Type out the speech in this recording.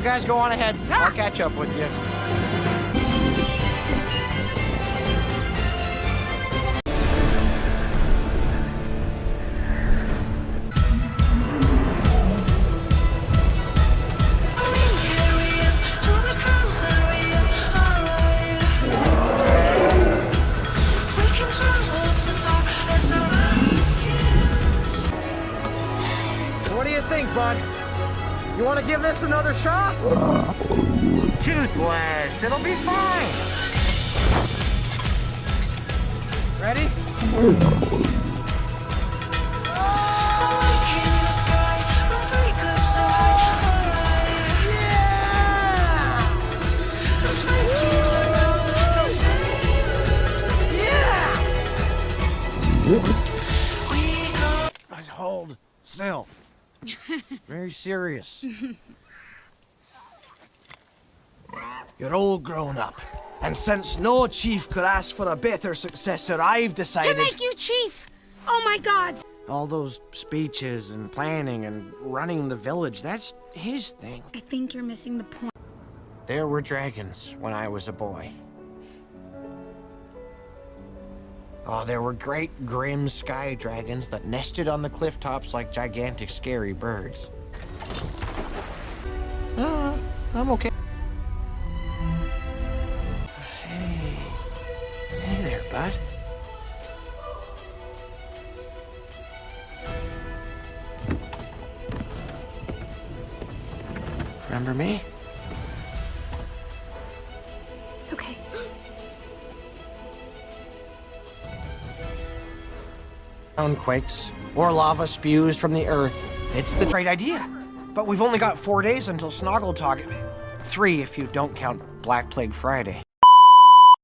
guys go on ahead. I'll catch up with you. What do you think, bud? You want to give this another shot? Toothless, it'll be fine. Ready? Guys, hold still. Very serious. You're all grown up. And since no chief could ask for a better successor, I've decided... To make you chief! Oh my God! All those speeches and planning and running the village, that's his thing. I think you're missing the point. There were dragons when I was a boy. Oh, there were great, grim sky dragons that nested on the cliff tops like gigantic, scary birds. I'm okay. Hey there, bud. Remember me? It's okay. Quakes or lava spews from the earth. It's the great idea. But we've only got 4 days until Snoggletog. 3 if you don't count Black Plague Friday.